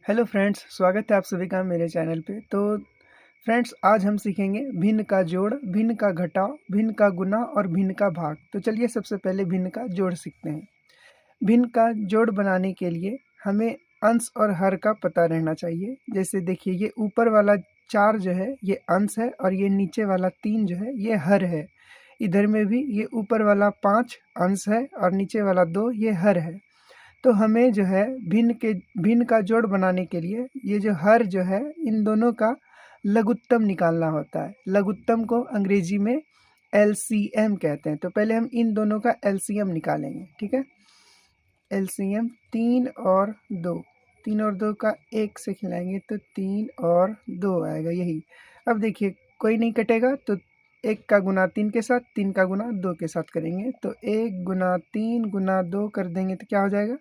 Hello friends, स्वागत है आप सभी का मेरे चैनल पे। तो फ्रेंड्स, आज हम सीखेंगे भिन्न का जोड़, भिन्न का घटाव, भिन्न का गुना और भिन्न का भाग। तो चलिए सबसे पहले भिन्न का जोड़ सीखते हैं। भिन्न का जोड़ बनाने के लिए हमें अंश और हर का पता रहना चाहिए। जैसे देखिए, ये ऊपर वाला 4 जो है ये अंश है और ये नीचे वाला 3 जो है ये हर है। इधर में भी ये ऊपर वाला 5 अंश है और नीचे वाला 2 ये हर है। तो हमें जो है भिन्न का जोड़ बनाने के लिए ये जो हर जो है इन दोनों का लघुत्तम निकालना होता है। लघुत्तम को अंग्रेजी में एलसीएम कहते हैं। तो पहले हम इन दोनों का एलसीएम निकालेंगे, ठीक है। एलसीएम 3 और 2, 3 और 2 का 1 से खिलाएंगे तो 3 और 2 आएगा, यही। अब देखिए, कोई नहीं कटेगा तो 1 का गुना 3 के साथ, 3 का गुना 2 के साथ करेंगे तो 1 गुना 3 गुना 2 कर देंगे तो क्या हो जाएगा,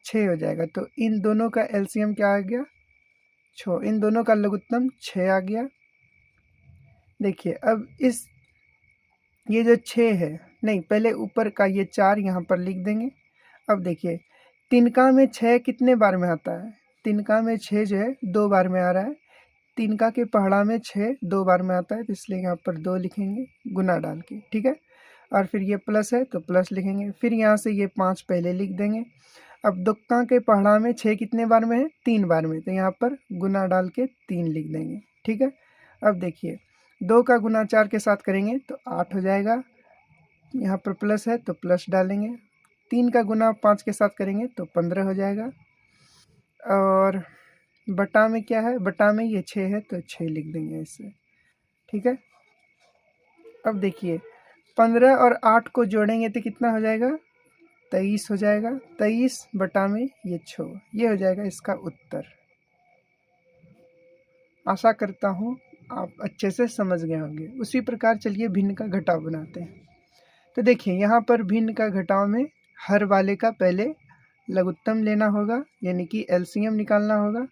6 हो जाएगा। तो इन दोनों का एलसीएम क्या आ गया, 6। इन दोनों का लघुत्तम 6 आ गया। देखिए अब ये जो 6 है, नहीं पहले ऊपर का ये 4 यहाँ पर लिख देंगे। अब देखिए, तिनका में 6 कितने बार में आता है, तिनका में 6 जो है 2 बार में आ रहा है। तिनका के पहाड़ा में 6 2 बार में आता है, तो इसलिए यहाँ पर 2 लिखेंगे गुना डाल के, ठीक है। और फिर ये प्लस है तो प्लस लिखेंगे। फिर यहाँ से ये 5 पहले लिख देंगे। अब दुक्का के पहाड़ा में 6 कितने बार में है, 3 बार में, तो यहाँ पर गुना डाल के 3 लिख देंगे, ठीक है। अब देखिए, 2 का गुना 4 के साथ करेंगे तो 8 हो जाएगा। यहाँ पर प्लस है तो प्लस डालेंगे। 3 का गुना 5 के साथ करेंगे तो 15 हो जाएगा। और बटा में क्या है, बटा में ये 6 है तो 6 लिख देंगे इससे, ठीक है। अब देखिए, 15 और 8 को जोड़ेंगे तो कितना हो जाएगा, 23 हो जाएगा। 23 बटा में ये 6, ये हो जाएगा इसका उत्तर। आशा करता हूँ आप अच्छे से समझ गए होंगे। उसी प्रकार चलिए भिन्न का घटाव बनाते हैं। तो देखिए, यहाँ पर भिन्न का घटाव में हर वाले का पहले लघुत्तम लेना होगा, यानी कि एलसीएम निकालना होगा।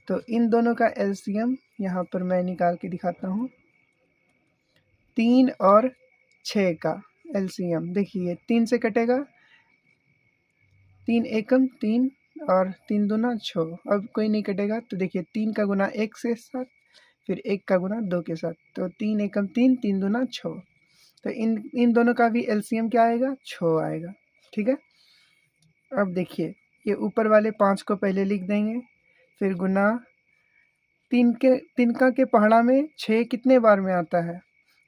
तो इन दोनों का एलसीएम यहाँ पर मैं निकाल के दिखाता हूँ। 3 और 6 का एलसीएम देखिए, 3 से कटेगा, 3 एकम 3 और 3 दूना 6। अब कोई नहीं कटेगा तो देखिए, 3 का गुना 1 के साथ, फिर 1 का गुना 2 के साथ, तो 3 एकम 3, 3 दूना 6। तो इन दोनों का भी एलसीएम क्या आएगा, 6 आएगा, ठीक है। अब देखिए, ये ऊपर वाले 5 को पहले लिख देंगे, फिर गुना तिनका के पहाड़ा में 6 कितने बार में आता है,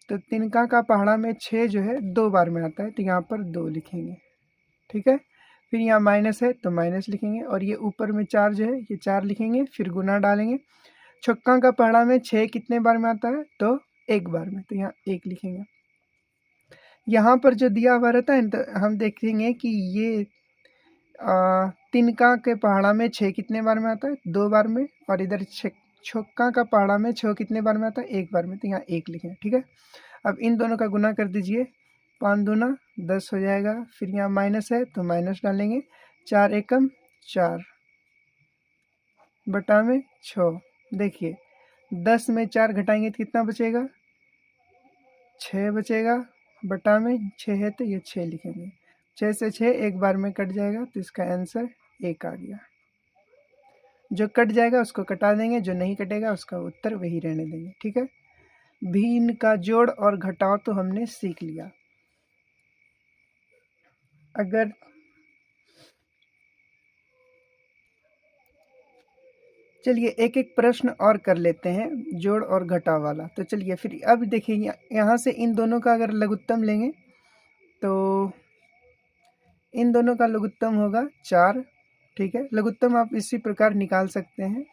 तो तिनका का पहाड़ा में 6 जो है 2 बार में आता है, तो यहाँ पर 2 लिखेंगे, ठीक है। फिर यहाँ माइनस है तो माइनस लिखेंगे, और ये ऊपर में 4 जो है ये 4 लिखेंगे, फिर गुना डालेंगे। छक्का का पहाड़ा में 6 कितने बार में आता है, तो 1 बार में, तो यहाँ 1 लिखेंगे। यहाँ पर जो दिया हुआ रहता है तो हम देखेंगे कि ये तिनका के पहाड़ा में 6 कितने बार में आता है, 2 बार में, और इधर छक्का का पहाड़ा में 6 कितने बार में आता है, 1 बार में, तो यहाँ 1 लिखें, ठीक है। अब इन दोनों का गुना कर दीजिए, 5 दूना 10 हो जाएगा। फिर यहाँ माइनस है तो माइनस डालेंगे, 4 एकम 4 बटा में 6। देखिए, 10 में 4 घटाएंगे तो कितना बचेगा, 6 बचेगा। बटा में 6 है तो ये 6 लिखेंगे। 6 से 6 एक बार में कट जाएगा, तो इसका आंसर 1 आ गया। जो कट जाएगा उसको कटा देंगे, जो नहीं कटेगा उसका उत्तर वही रहने देंगे, ठीक है। भिन्न का जोड़ और घटाव तो हमने सीख लिया। अगर चलिए एक एक प्रश्न और कर लेते हैं, जोड़ और घटाव वाला। तो चलिए फिर अब देखिए, यहाँ से इन दोनों का अगर लघुत्तम लेंगे तो इन दोनों का लघुत्तम होगा 4, ठीक है। लघुत्तम आप इसी प्रकार निकाल सकते हैं,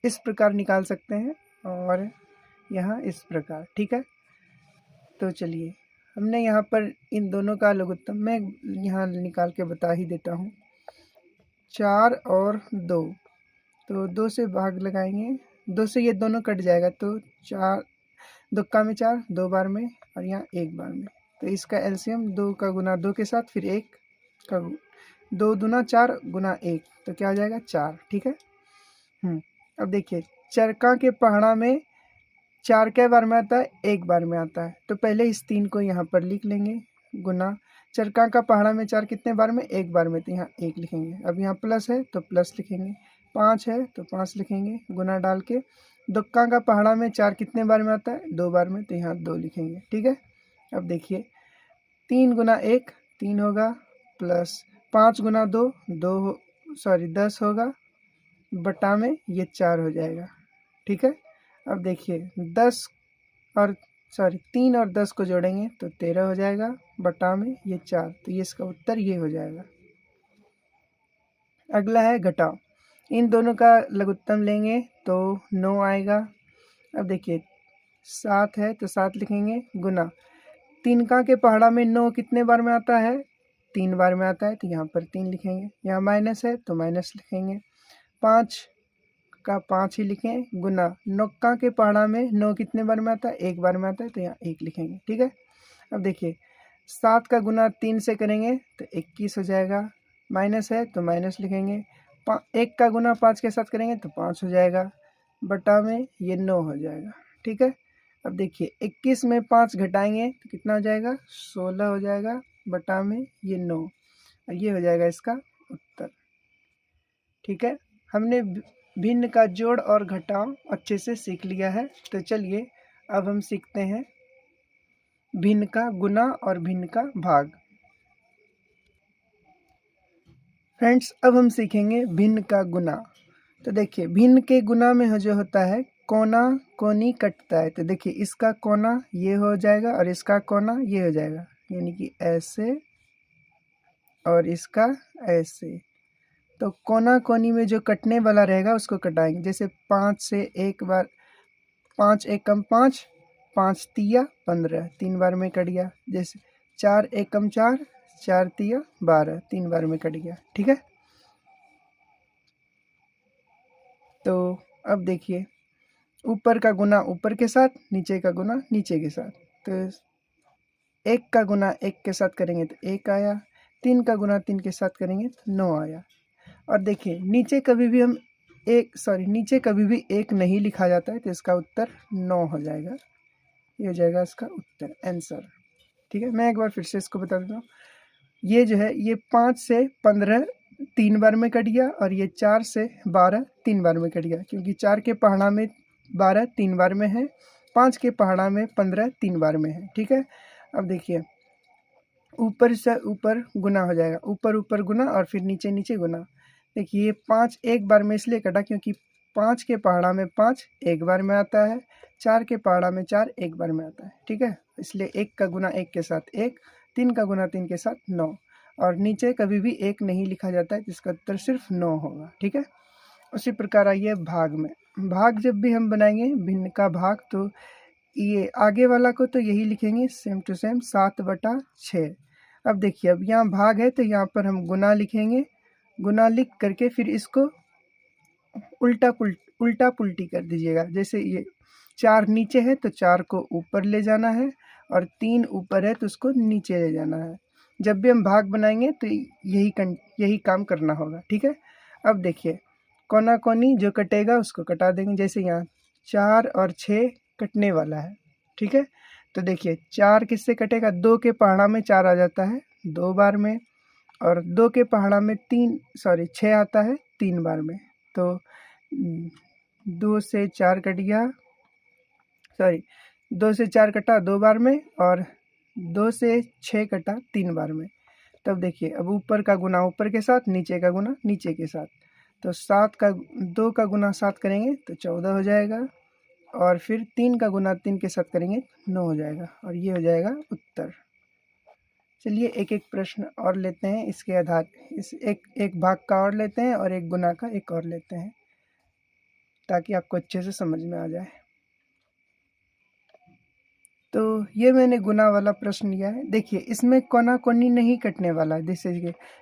इस प्रकार निकाल सकते हैं, और यहाँ इस प्रकार, ठीक है। तो चलिए, हमने यहाँ पर इन दोनों का लघुत्तम मैं यहाँ निकाल के बता ही देता हूँ। 4 और 2, तो 2 से भाग लगाएंगे, 2 से ये दोनों कट जाएगा, तो 4 दुक्का में 4 2 बार में, और यहाँ 1 बार में, तो इसका एलसीएम 2 का गुना 2 के साथ, फिर 1 का 2 दूना 4 गुना 1, तो क्या हो जाएगा 4, ठीक है। अब देखिए, चरका के पहाड़ा में 4 कै बार में आता है, 1 बार में आता है, तो पहले इस 3 को यहाँ पर लिख लेंगे, गुना चरका का पहाड़ा में 4 कितने बार में? एक बार में, तो यहाँ 1 लिखेंगे। अब यहाँ प्लस है तो प्लस लिखेंगे, 5 है तो 5 लिखेंगे गुना डाल के। दुक्का का पहाड़ा में 4 कितने बार में आता है? 2 बार में, तो यहाँ 2 लिखेंगे। ठीक है, अब देखिए 3 गुना 1 3 होगा, प्लस 5 गुना 2 10 होगा, बटा में ये 4 हो जाएगा। ठीक है, अब देखिए 3 और 10 को जोड़ेंगे तो 13 हो जाएगा, बटा में ये 4, तो ये इसका उत्तर ये हो जाएगा। अगला है घटाओ। इन दोनों का लघुत्तम लेंगे तो 9 आएगा। अब देखिए 7 है तो 7 लिखेंगे, गुना 3 का के पहाड़ा में 9 कितने बार में आता है? 3 बार में आता है, तो यहाँ पर 3 लिखेंगे। यहाँ माइनस है तो माइनस लिखेंगे, 5 का 5 ही लिखें, गुना 9 का के पहाड़ा में 9 कितने बार में आता है? 1 बार में आता है, तो यहाँ 1 लिखेंगे। ठीक है, अब देखिए 7 का गुना 3 से करेंगे तो 21 हो जाएगा, माइनस है तो माइनस लिखेंगे। 1 का गुना 5 के साथ करेंगे तो 5 हो जाएगा, बटा में ये 9 हो जाएगा। ठीक है, अब देखिए 21 में 5 घटाएंगे तो कितना हो जाएगा? 16 हो जाएगा, बटा में ये 9, और ये हो जाएगा इसका उत्तर। ठीक है, हमने भिन्न का जोड़ और घटाव अच्छे से सीख लिया है। तो चलिए अब हम सीखते हैं भिन्न का गुना और भिन्न का भाग। फ्रेंड्स, अब हम सीखेंगे भिन्न का गुना। तो देखिए भिन्न के गुना में जो होता है कोना कोनी कटता है। तो देखिए इसका कोना ये हो जाएगा और इसका कोना ये हो जाएगा, यानी कि ऐसे और इसका ऐसे। तो कोना कोनी में जो कटने वाला रहेगा उसको कटाएंगे। जैसे 5 से एक बार 5 एक कम 5, 5 तिया 15, 3 बार में कट गया। जैसे 4 एक कम 4, 4 तिया 12, 3 बार में कट गया। ठीक है, तो अब देखिए ऊपर का गुना ऊपर के साथ, नीचे का गुना नीचे के साथ। तो 1 का गुना 1 के साथ करेंगे तो 1 आया, 3 का गुना 3 के साथ करेंगे तो 9 आया। और देखिए नीचे कभी भी एक नहीं लिखा जाता है, तो इसका उत्तर 9 हो जाएगा। ये हो जाएगा इसका उत्तर, आंसर। ठीक है, मैं एक बार फिर से इसको बता देता हूँ। ये जो है ये 5 से 15 3 बार में कट गया, और ये 4 से 12 3 बार में कट गया, क्योंकि 4 के पहाड़ा में 12 3 बार में है, 5 के पहाड़ा में 15 3 बार में है। ठीक है, अब देखिए ऊपर से ऊपर गुना हो जाएगा, ऊपर ऊपर गुना और फिर नीचे नीचे गुना। देखिए ये 5 एक बार में इसलिए कटा क्योंकि 5 के पहाड़ा में 5 एक बार में आता है, 4 के पहाड़ा में 4 एक बार में आता है। ठीक है, इसलिए 1 का गुना 1 के साथ 1, 3 का गुना 3 के साथ 9, और नीचे कभी भी 1 नहीं लिखा जाता है, जिसका उत्तर सिर्फ 9 होगा। ठीक है, उसी प्रकार आइए भाग में। भाग जब भी हम बनाएंगे भिन्न का भाग, तो ये आगे वाला को तो यही लिखेंगे सेम टू सेम 7/6। अब देखिए अब यहाँ भाग है तो यहाँ पर हम गुना लिखेंगे, गुना लिख करके फिर इसको उल्टा पुल्टी कर दीजिएगा। जैसे ये 4 नीचे है तो 4 को ऊपर ले जाना है, और 3 ऊपर है तो उसको नीचे ले जाना है। जब भी हम भाग बनाएंगे तो यही काम करना होगा। ठीक है, अब देखिए कोना कोनी जो कटेगा उसको कटा देंगे। जैसे यहाँ 4 और 6 कटने वाला है। ठीक है, तो देखिए 4 किससे कटेगा? 2 के पहाड़ा में 4 आ जाता है 2 बार में, और 2 के पहाड़ा में 6 आता है 3 बार में। तो 2 से 4 कट गया, 2 से 4 कटा 2 बार में, और 2 से 6 कटा 3 बार में। तब देखिए अब ऊपर का गुना ऊपर के साथ, नीचे का गुना नीचे के साथ। तो 2 का गुना 7 करेंगे तो 14 हो जाएगा, और फिर 3 का गुना 3 के साथ करेंगे 9 हो जाएगा, और ये हो जाएगा उत्तर। चलिए एक एक प्रश्न और लेते हैं, इसके आधार इस एक भाग का और लेते हैं और एक गुना का एक और लेते हैं, ताकि आपको अच्छे से समझ में आ जाए। तो ये मैंने गुना वाला प्रश्न लिया है। देखिए इसमें कोना कोनी नहीं कटने वाला है। जैसे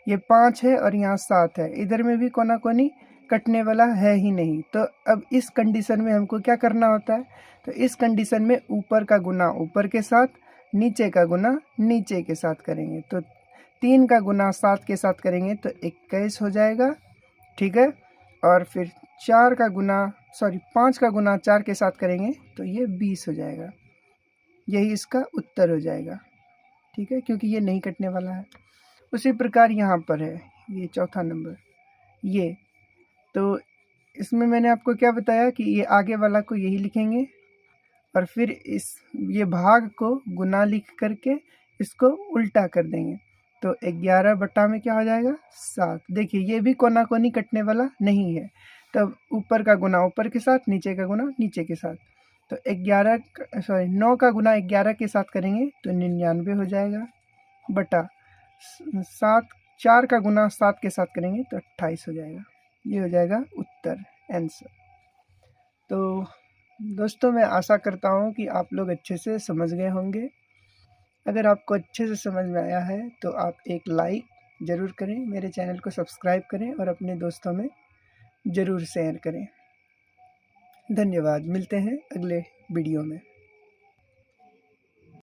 ये 5 है और यहाँ 7 है, इधर में भी कोना कोनी कटने वाला है ही नहीं। तो अब इस कंडीशन में हमको क्या करना होता है? तो इस कंडीशन में ऊपर का गुना ऊपर के साथ, नीचे का गुना नीचे के साथ करेंगे। तो 3 का गुना 7 के साथ करेंगे तो 21 हो जाएगा। ठीक है, और फिर 5 का गुना 4 के साथ करेंगे तो ये 20 हो जाएगा। यही इसका उत्तर हो जाएगा। ठीक है, क्योंकि ये नहीं कटने वाला है। उसी प्रकार यहाँ पर है ये चौथा नंबर ये, तो इसमें मैंने आपको क्या बताया कि ये आगे वाला को यही लिखेंगे और फिर ये भाग को गुना लिख करके इसको उल्टा कर देंगे, तो 11 बटा में क्या हो जाएगा 7। देखिए ये भी कोना कोनी कटने वाला नहीं है, तब ऊपर का गुना ऊपर के साथ, नीचे का गुना नीचे के साथ। तो 9 का गुना 11 के साथ करेंगे तो 99 हो जाएगा, बटा 7, 4 का गुना 7 के साथ करेंगे तो 28 हो जाएगा। ये हो जाएगा उत्तर, आंसर। तो दोस्तों मैं आशा करता हूँ कि आप लोग अच्छे से समझ गए होंगे। अगर आपको अच्छे से समझ में आया है तो आप एक लाइक ज़रूर करें, मेरे चैनल को सब्सक्राइब करें और अपने दोस्तों में ज़रूर शेयर करें। धन्यवाद, मिलते हैं अगले वीडियो में।